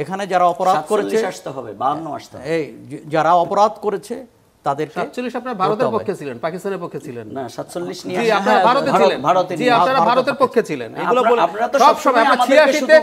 এখানে যারা অপরাধ করেছে আসতে হবে 52 আসতে হবে। এই যারা অপরাধ করেছে তাদেরকে 47 আপনারা ভারতের পক্ষে ছিলেন, পাকিস্তানের পক্ষে ছিলেন না। 47 নিয়ে জি আপনারা ভারতে ছিলেন, জি আপনারা ভারতের পক্ষে ছিলেন। এগুলো বলে আপনারা তো সব সময় আমরা 86 তে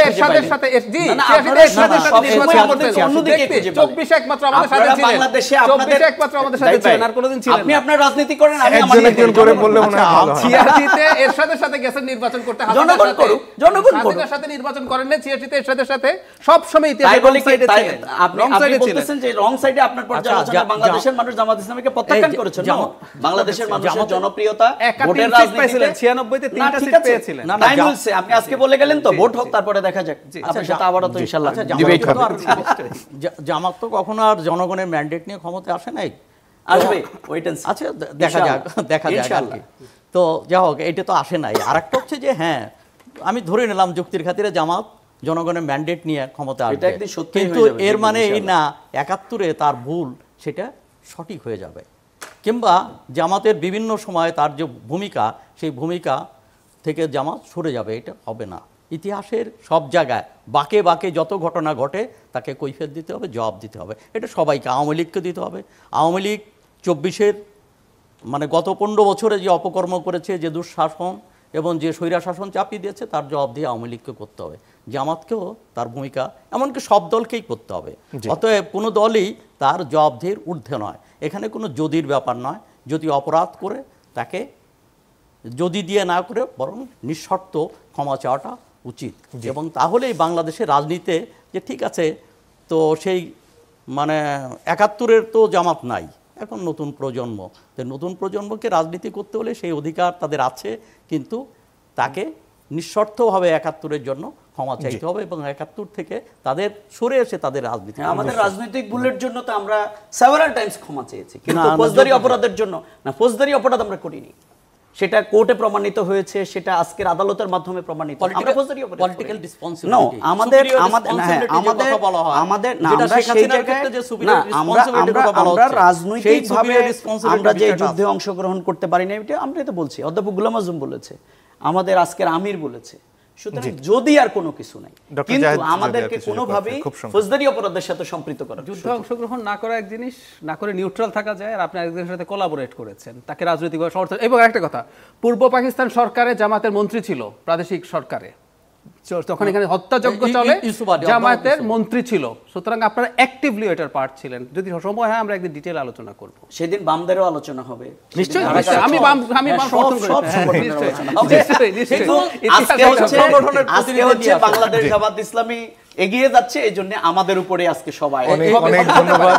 এরশাদের সাথে জি 86 তে এরশাদের সাথে নির্বাচন করতেন, অন্যদিকে 24 একমাত্র আমাদের সাথে ছিলেন, বাংলাদেশে 24 একমাত্র আমাদের সাথে ছিলেন, আর কোনোদিন ছিলেন না। আপনি আপনার রাজনীতি করেন, আমি আমার একজন করে বললে মনে হয় ভালো হয়। 86 তে এরশাদের সাথে গেছেন নির্বাচন করতে, জনগণ করুক, জনগণ করুক। হাসিনার সাথে নির্বাচন করেন না, 86 তে এরশাদের সাথে সব সময় ইতিহাসে তাই রং বলে সাইডে তাই ছিলেন, আপনি রং সাইডে ছিলেন। বলতেছেন যে রং সাইডে আপনার পর্যালোচনা বাংলাদেশের মানুষ জামাত ইসলামীকে প্রত্যাখ্যান করেছেন না? বাংলাদেশের মানুষের জনপ্রিয়তা ভোটের রাজনীতিতে 96 তে 3টা সিট পেয়েছিলেন। তাই বলছে, আপনি আজকে বলে গেলেন তো ভোট হোক তারপরে দেখা যাক। আপনার সাথে আবারও তো ইনশাআল্লাহ ডিবেট হবে। জামাত তো কখনো আর জনগণের ম্যান্ডেট নিয়ে ক্ষমতায় আসে নাই, আসবে ওয়েট এন্ড সি। আচ্ছা দেখা যাক আর কি। তো যাই হোক, এটা তো আসে নাই। আরেকটা হচ্ছে যে হ্যাঁ, আমি ধরে নিলাম যুক্তির খাতিরে জামাত জনগণের ম্যান্ডেট নিয়ে ক্ষমতা আসবে, কিন্তু এর মানে এই না 71-এ তার ভুল সেটা সঠিক হয়ে যাবে, কিংবা জামাতের বিভিন্ন সময় তার যে ভূমিকা সেই ভূমিকা থেকে জামাত সরে যাবে, এটা হবে না। ইতিহাসের সব জায়গায় বাঁকে বাঁকে যত ঘটনা ঘটে তাকে কৈফিয়ত দিতে হবে, জবাব দিতে হবে। এটা সবাইকে, আওয়ামী লীগকে দিতে হবে। আওয়ামী লীগ 24-এর মানে গত 15 বছরে যে অপকর্ম করেছে, যে দুঃশাসন এবং যে স্বৈরা শাসন চাপিয়ে দিয়েছে, তার জবাব দিয়ে আওয়ামী লীগকে করতে হবে। জামাতকেও তার ভূমিকা এমনকি সব দলকেই করতে হবে। অতএব কোনো দলই তার জবাবদিহির ঊর্ধ্বে নয়। এখানে কোনো যদির ব্যাপার নয়। যদি অপরাধ করে তাকে যদি দিয়ে না করে বরং নিঃশর্ত ক্ষমা চাওয়াটা উচিত। এবং তাহলেই বাংলাদেশের রাজনীতিতে যে ঠিক আছে, তো সেই মানে 71-এর তো জামাত নাই, এখন নতুন প্রজন্ম, তো নতুন প্রজন্মকে রাজনীতি করতে হলে সেই অধিকার তাদের আছে, কিন্তু তাকে নিঃশর্তভাবে 71-এর জন্য ক্ষমা চাইতে হবে এবং 71 থেকে তাদের সরে এসে তাদের রাজনীতি। আমাদের রাজনৈতিক ভুলের জন্য তো আমরা সেভারাল টাইমস ক্ষমা চেয়েছি, কিন্তু ফৌজদারি অপরাধের জন্য না। ফৌজদারি অপরাধ আমরা করিনি, সেটা কোর্টে প্রমাণিত হয়েছে, সেটা আজকের আদালতের মাধ্যমে প্রমাণিত। আমরা ফৌজদারি অপরাধ পলিটিক্যাল রেসপন্সিবিলিটি নো আমাদের আমাদের না, আমরা সেই জায়গায় না, আমরা রাজনৈতিকভাবে আমরা যে যুদ্ধে অংশগ্রহণ করতে পারি না, এটা আমরা তো বলছি। অধ্যাপক গোলাম আজম বলেছে, আমাদের আজকের আমির বলেছে। সুতরাং যদি আর কোনো কিছু নাই, কিন্তু আমাদেরকে কোনোভাবেই ফৌজদারি অপরাধের সাথে সম্পৃক্ত করা, যুদ্ধে অংশগ্রহণ না করা এক জিনিস, না করে নিউট্রাল থাকা যায়। আর আপনি একজনের সাথে কোলাবোরেট করেছেন, তাকে রাজনৈতিকভাবে সমর্থন। এবং একটা কথা, পূর্ব পাকিস্তান সরকারে জামাতের মন্ত্রী ছিল, প্রাদেশিক সরকারে তখন এখানে হত্যাযজ্ঞ চলে, জামায়াতের মন্ত্রী ছিল। সুতরাং আপনারা অ্যাক্টিভলি এটার পার্ট ছিলেন। যদি সময় হয় আমরা একদিন ডিটেইল আলোচনা করব, সেদিন বামদেরও আলোচনা হবে নিশ্চয়ই। আমি বাম সমর্থন করি, আজকে হচ্ছে বাংলাদেশ জামাত ইসলামী এগিয়ে যাচ্ছে, এই জন্য আমাদের উপরে আজকে সবাই অনেক ধন্যবাদ।